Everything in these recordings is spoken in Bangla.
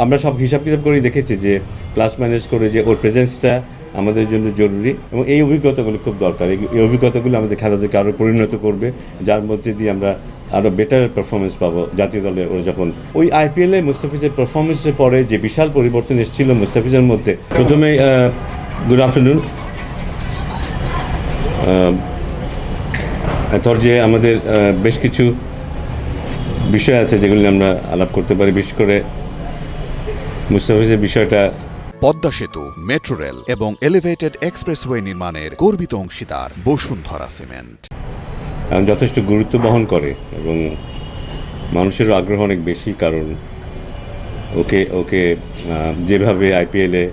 আমরা সব হিসাব কিতাব করেই দেখেছি যে প্লাস মাইনাস করে যে ওর প্রেজেন্সটা আমাদের জন্য জরুরি এবং এই অভিজ্ঞতাগুলো খুব দরকার। এই অভিজ্ঞতাগুলো আমাদের খেলাদেরকে আরও পরিণত করবে, যার মধ্যে দিয়ে আমরা আরও বেটার পারফরমেন্স পাবো জাতীয় দলে। ওরা যখন ওই আইপিএলে মুস্তাফিজের পারফরমেন্সের পরে যে বিশাল পরিবর্তন এসেছিল মুস্তাফিজের মধ্যে, প্রথমে গুড আফটারনুন, ধর যে আমাদের বেশ কিছু বিষয় আছে যেগুলি আমরা আলাপ করতে পারি, বিশেষ করে মুস্তাফিজের বিষয়টা। পদ্মা সেতু, মেট্রো রেল এবং এলিভেটেড এক্সপ্রেসওয়ে নির্মাণের গর্বিত অংশীদার বসুন্ধরা সিমেন্ট যথেষ্ট গুরুত্ব বহন করে এবং মানুষেরও আগ্রহ অনেক বেশি, কারণ ওকে ওকে যেভাবে আইপিএলে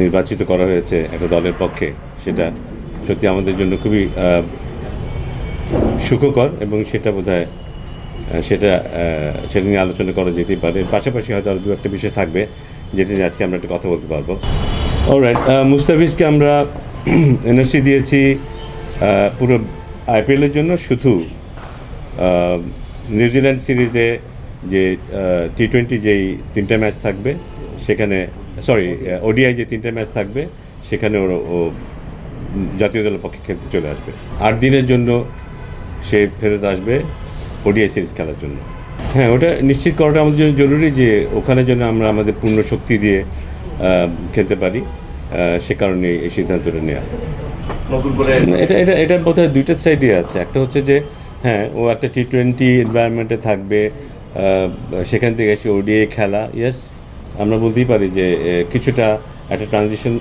নির্বাচিত করা হয়েছে একটা দলের পক্ষে, সেটা সত্যি আমাদের জন্য খুবই সুখকর এবং সেটা বোধহয় সেটা নিয়ে আলোচনা করা যেতেই পারে। পাশাপাশি হয়তো আরও দু একটা বিষয় থাকবে যেটা নিয়ে আজকে আমরা একটা কথা বলতে পারবো। অলরাইট, মুস্তাফিজকে আমরা এনওসি দিয়েছি পুরো আইপিএলের জন্য। শুধু নিউজিল্যান্ড সিরিজে যে টি-20 যেই 3টা ম্যাচ থাকবে সেখানে, ওডিআই যে 3টা ম্যাচ থাকবে সেখানে ও জাতীয় দলের পক্ষে খেলতে চলে আসবে। 8 দিনের জন্য সে ফেরত আসবে ওডিআই সিরিজ খেলার জন্য। হ্যাঁ, ওটা নিশ্চিত করাটা আমাদের জন্য জরুরি যে ওখানে যেন আমরা আমাদের পূর্ণ শক্তি দিয়ে খেলতে পারি, সে কারণে এই সিদ্ধান্তটা নেওয়া। এটা বোধহয় দুইটা সাইডই আছে। একটা হচ্ছে যে হ্যাঁ, ও একটা টি-20 এনভায়রনমেন্টে থাকবে, সেখান থেকে এসে ওডিআই খেলা। ইয়েস, আমরা বলতেই পারি যে কিছুটা একটা ট্রানজিশন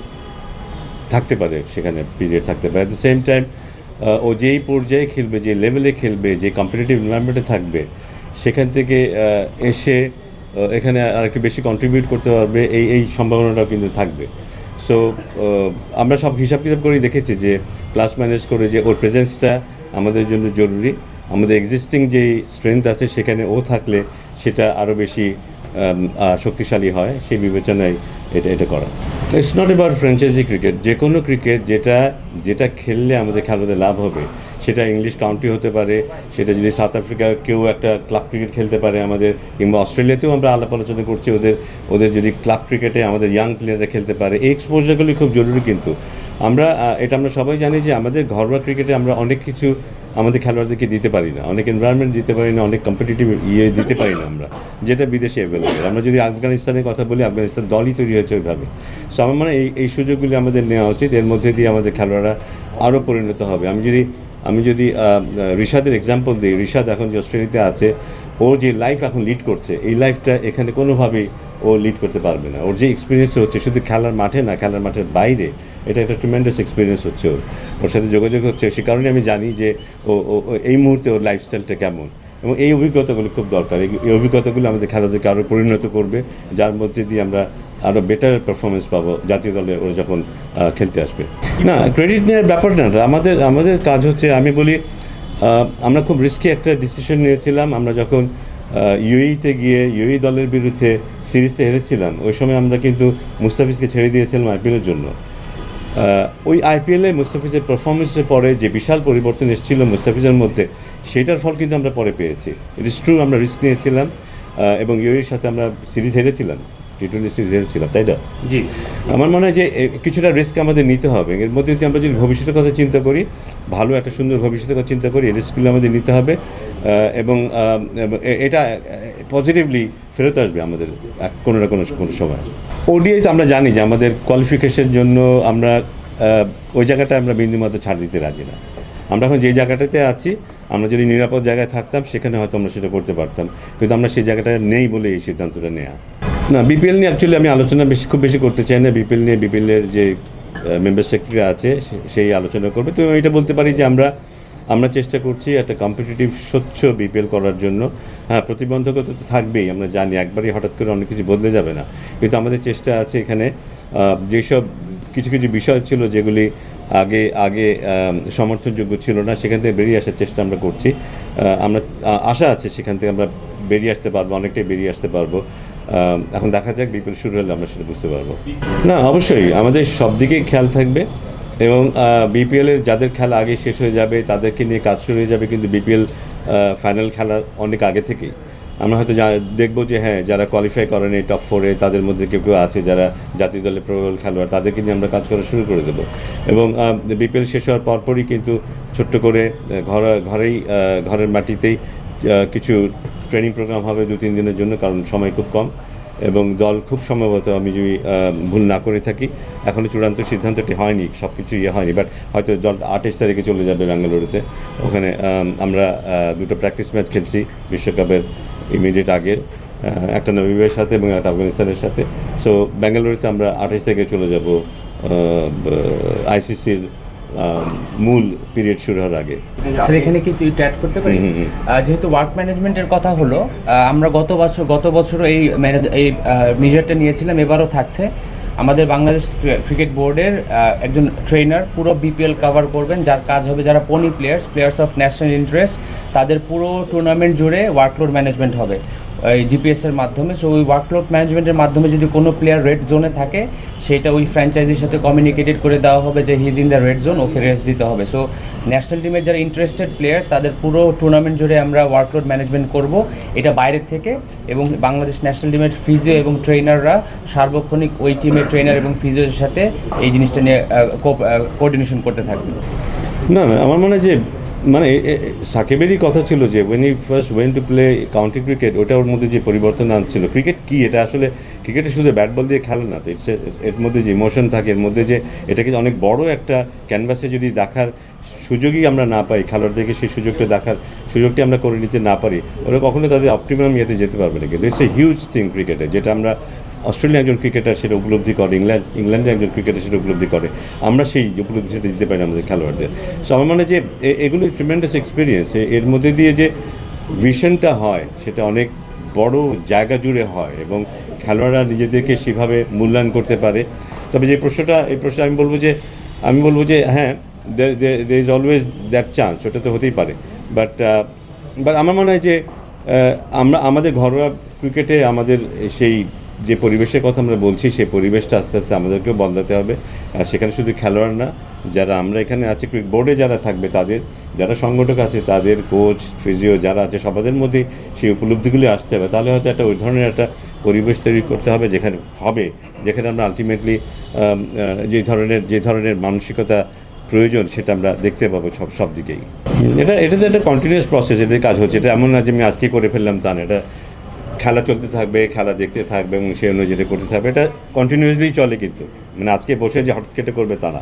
থাকতে পারে, সেখানে পিরিয়ড থাকতে পারে। অ্যাট দ্য সেম টাইম ও যেই পর্যায়ে খেলবে, যে লেভেলে খেলবে, যে কম্পিটিটিভ এনভায়রনমেন্টে থাকবে, সেখান থেকে এসে এখানে আর একটু বেশি কন্ট্রিবিউট করতে পারবে, এই সম্ভাবনাটাও কিন্তু থাকবে। সো আমরা সব হিসাব কিতাব করেই দেখেছি যে প্লাস মাইনাস করে যে ওর প্রেজেন্সটা আমাদের জন্য জরুরি। আমাদের এক্সিস্টিং যেই স্ট্রেংথ আছে সেখানে ও থাকলে সেটা আরও বেশি শক্তিশালী হয়, সেই বিবেচনায় এটা করা। It's not about franchise cricket. যে কোনো ক্রিকেট যেটা খেললে আমাদের খেলাতে লাভ হবে, সেটা ইংলিশ কাউন্টি হতে পারে, সেটা যদি সাউথ আফ্রিকা কেউ একটা ক্লাব ক্রিকেট খেলতে পারে আমাদের, কিংবা অস্ট্রেলিয়াতেও আমরা আলাপ আলোচনা করছি ওদের যদি ক্লাব ক্রিকেটে আমাদের ইয়াং প্লেয়াররা খেলতে পারে, এই এক্সপোজারগুলি খুব জরুরি। কিন্তু আমরা সবাই জানি যে আমাদের ঘরোয়া ক্রিকেটে আমরা অনেক কিছু আমাদের খেলোয়াড়দেরকে দিতে পারি না, অনেক এনভায়রনমেন্ট দিতে পারি না, অনেক কম্পিটিটিভ দিতে পারি না আমরা, যেটা বিদেশে অ্যাভেলেবেল। আমরা যদি আফগানিস্তানের কথা বলি, আফগানিস্তান দলই তৈরি হয়েছে ওইভাবে। সো আমার মানে এই সুযোগগুলি আমাদের নেওয়া উচিত, এর মধ্যে দিয়ে আমাদের খেলোয়াড়রা আরও পরিণত হবে। আমি যদি রিশাদের এক্সাম্পল দিই, রিশাদ এখন যে অস্ট্রেলিয়াতে আছে, ও যে লাইফ এখন লিড করছে, এই লাইফটা এখানে কোনোভাবেই ও লিড করতে পারবে না। ওর যে এক্সপিরিয়েন্সটা হচ্ছে শুধু খেলার মাঠে না, খেলার মাঠের বাইরে, এটা একটা ট্রিমেন্ডাস এক্সপিরিয়েন্স হচ্ছে ওর সাথে যোগাযোগ হচ্ছে। সে কারণে আমি জানি যে ও এই মুহূর্তে ওর লাইফস্টাইলটা কেমন, এবং এই অভিজ্ঞতাগুলো খুব দরকার। এই অভিজ্ঞতাগুলো আমাদের খেলাদেরকে আরও পরিণত করবে, যার মধ্যে দিয়ে আমরা আরও বেটার পারফরমেন্স পাবো জাতীয় দলে ওরা যখন খেলতে আসবে। না, ক্রেডিট নেওয়ার ব্যাপারটা না, আমাদের কাজ হচ্ছে, আমি বলি আমরা খুব রিস্কি একটা ডিসিশন নিয়েছিলাম। আমরা যখন ইউএইতে গিয়ে ইউএই দলের বিরুদ্ধে সিরিজটা হেরেছিলাম, ওই সময় আমরা কিন্তু মুস্তাফিজকে ছেড়ে দিয়েছিলাম আইপিএলের জন্য। ওই আইপিএলে মুস্তাফিজের পারফরমেন্সের পরে যে বিশাল পরিবর্তন এসেছিল মুস্তাফিজের মধ্যে, সেটার ফল কিন্তু আমরা পরে পেয়েছি। ইট ইস ট্রু, আমরা রিস্ক নিয়েছিলাম এবং ইউএইর সাথে আমরা সিরিজ হেরেছিলাম, টি-20 সিরিজ হেরেছিলাম, তাই না? জি। আমার মনে হয় যে কিছুটা রিস্ক আমাদের নিতে হবে। এর মধ্যে যদি আমরা যদি ভবিষ্যতের কথা চিন্তা করি, ভালো একটা সুন্দর ভবিষ্যতের কথা চিন্তা করি, এই রিস্কগুলো আমাদের নিতে হবে এবং এটা পজিটিভলি ফেরত আসবে আমাদের কোনো না কোনো সময়। ওডিআই তো আমরা জানি যে আমাদের কোয়ালিফিকেশনের জন্য আমরা ওই জায়গাটায় আমরা বিন্দুমাত্র ছাড় দিতে রাজি না। আমরা এখন যে জায়গাটাতে আছি, আমরা যদি নিরাপদ জায়গায় থাকতাম সেখানে হয়তো আমরা সেটা করতে পারতাম, কিন্তু আমরা সেই জায়গাটায় নেই বলে এই সিদ্ধান্তটা নেওয়া। না, বিপিএল নিয়ে অ্যাকচুয়ালি আমি আলোচনা খুব বেশি করতে চাই না। বিপিএলের যে মেম্বার সেক্রেটারি আছে সেই আলোচনা করবে। তো এটা বলতে পারি যে আমরা চেষ্টা করছি একটা কম্পিটিটিভ স্বচ্ছ বিপিএল করার জন্য। হ্যাঁ, প্রতিবন্ধকতা তো থাকবেই, আমরা জানি, একবারই হঠাৎ করে অনেক কিছু বদলে যাবে না, কিন্তু আমাদের চেষ্টা আছে এখানে যেসব কিছু বিষয় ছিল যেগুলি আগে সমর্থনযোগ্য ছিল না, সেখান থেকে বেরিয়ে আসার চেষ্টা আমরা করছি। আমরা আশা আছে সেখান থেকে আমরা বেরিয়ে আসতে পারবো, অনেকটাই বেরিয়ে আসতে পারবো। এখন দেখা যাক, বিপিএল শুরু হলে আমরা সেটা বুঝতে পারবো। না, অবশ্যই আমাদের সব দিকেই খেয়াল থাকবে এবং বিপিএলের যাদের খেলা আগে শেষ হয়ে যাবে তাদেরকে নিয়ে কাজ শুরু হয়ে যাবে, কিন্তু বিপিএল ফাইনাল খেলার অনেক আগে থেকেই। আমরা হয়তো দেখবো যে হ্যাঁ যারা কোয়ালিফাই করেন এই টপ 4-এ তাদের মধ্যে কেউ কেউ আছে যারা জাতীয় দলে প্রবল খেলোয়াড়, তাদেরকে নিয়ে আমরা কাজ করা শুরু করে দেবো। এবং বিপিএল শেষ হওয়ার পরপরই কিন্তু ছোট্ট করে ঘরের মাটিতেই কিছু ট্রেনিং প্রোগ্রাম হবে 2-3 দিনের জন্য, কারণ সময় খুব কম এবং দল খুব সম্ভবত, আমি যদি ভুল না করে থাকি, এখনও চূড়ান্ত সিদ্ধান্তটি হয়নি, সব কিছু হয়নি, বাট হয়তো দল 28 তারিখে চলে যাবে বেঙ্গালুরুতে। ওখানে আমরা 2টো প্র্যাকটিস ম্যাচ খেলছি বিশ্বকাপের ইমিডিয়েট আগের, একটা নামিবিয়ার সাথে এবং একটা আফগানিস্তানের সাথে। সো বেঙ্গালুরুতে আমরা 28 তারিখে চলে যাব আইসিসির মূল পিরিয়ড শুরু হওয়ার আগে। স্যার এখানে কিছু অ্যাড করতে পারি? যেহেতু ওয়ার্ক ম্যানেজমেন্টের কথা হলো, আমরা গত বছরও এই মেজারটা নিয়েছিলাম, এবারও থাকছে। আমাদের বাংলাদেশ ক্রিকেট বোর্ডের একজন ট্রেনার পুরো বিপিএল কভার করবেন, যার কাজ হবে যারা পনি প্লেয়ার্স অফ ন্যাশনাল ইন্টারেস্ট, তাদের পুরো টুর্নামেন্ট জুড়ে ওয়ার্কলোড ম্যানেজমেন্ট হবে এই জিপিএসের মাধ্যমে। সো ওই ওয়ার্কলোড ম্যানেজমেন্টের মাধ্যমে যদি কোনো প্লেয়ার রেড জোনে থাকে, সেটা ওই ফ্র্যাঞ্চাইজির সাথে কমিউনিকেটেড করে দেওয়া হবে যে he is in the red zone, okay rest দিতে হবে। সো ন্যাশনাল টিমের যারা ইন্টারেস্টেড প্লেয়ার, তাদের পুরো টুর্নামেন্ট জুড়ে আমরা ওয়ার্কলোড ম্যানেজমেন্ট করব, এটা বাইরের থেকে। এবং বাংলাদেশ ন্যাশনাল টিমের ফিজিও এবং ট্রেনাররা সার্বক্ষণিক ওই টিমের ট্রেনার এবং ফিজিওর সাথে এই জিনিসটা নিয়ে কোঅর্ডিনেশন করতে থাকবে। না, আমার মনে হয় যে সাকিবেরই কথা ছিল যে when he first went to play county cricket, ওটা ওর মধ্যে যে পরিবর্তন আনছিল। ক্রিকেট কি, এটা আসলে ক্রিকেটে শুধু ব্যাট বল দিয়ে খেলে না, তো এর মধ্যে যে ইমোশন থাকে, এর মধ্যে যে এটাকে অনেক বড় একটা ক্যানভাসে যদি দেখার সুযোগই আমরা না পাই, খেলোয়াড়দেরকে সেই সুযোগটা দেখার সুযোগটি আমরা করে নিতে না পারি, ওরা কখনো তাদের অপটিমাম ইয়েতে যেতে পারবে না। কিন্তু ইটস এ হিউজ থিং ক্রিকেটে, যেটা আমরা অস্ট্রেলিয়া একজন ক্রিকেটার সেটা উপলব্ধি করে, ইংল্যান্ডে একজন ক্রিকেটার সেটা উপলব্ধি করে, আমরা সেই উপলব্ধিটা দিতে পারি না আমাদের খেলোয়াড়দের। সো আমার মনে হয় যে এগুলো ট্রিমেন্ডাস এক্সপিরিয়েন্স, এর মধ্যে দিয়ে যে ভিশনটা হয় সেটা অনেক বড় জায়গা জুড়ে হয় এবং খেলোয়াড়রা নিজেদেরকে সেভাবে মূল্যায়ন করতে পারে। তবে এই প্রশ্নটা আমি বলবো যে হ্যাঁ, there is always that chance, ওটা তো হতেই পারে। বাট আমার মনে হয় যে আমাদের ঘরোয়া ক্রিকেটে আমাদের সেই যে পরিবেশের কথা আমরা বলছি, সেই পরিবেশটা আস্তে আস্তে আমাদেরকেও বদলাতে হবে। আর সেখানে শুধু খেলোয়াড় না, যারা আমরা এখানে আছে ক্রিকেট বোর্ডে যারা থাকবে, তাদের যারা সংগঠক আছে, তাদের কোচ ফিজিও যারা আছে, সবাদের মধ্যে সেই উপলব্ধিগুলি আসতে হবে। তাহলে হয়তো ওই ধরনের একটা পরিবেশ তৈরি করতে হবে যেখানে আমরা আলটিমেটলি যে ধরনের মানসিকতা প্রয়োজন সেটা আমরা দেখতে পাবো সব দিকেই। এটা তো একটা কন্টিনিউয়াস প্রসেস, এটাই কাজ হচ্ছে। এটা এমন না যে আমি আজকে করে ফেললাম, তা না। এটা খেলা চলতে থাকবে, খেলা দেখতে থাকবে এবং সেই অনুযায়ী যেটা করতে থাকবে, এটা কন্টিনিউয়াসলি চলে। কিন্তু আজকে বসে যে হঠাৎ কেটে করবে তা না,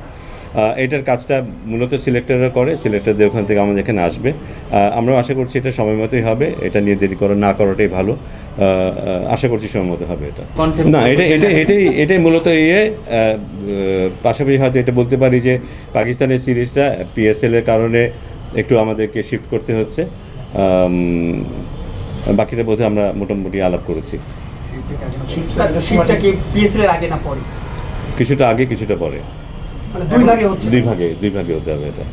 এটার কাজটা মূলত সিলেক্টররা করে, সিলেক্টরদের ওখান থেকে আমাদের এখানে আসবে। আমরাও আশা করছি এটা সময় মতোই হবে, এটা নিয়ে দেরি না করাটাই ভালো। আশা করছি সময় মতো হবে এটা। না, এটাই মূলত পাশাপাশি হয়তো এটা বলতে পারি যে পাকিস্তানের সিরিজটা PSL এর কারণে একটু আমাদেরকে শিফট করতে হচ্ছে। বাকিটা বোধহয় আমরা মোটামুটি আলাপ করেছি। কিছুটা আগে কিছুটা পরে, দুই ভাগে হতে হবে এটা।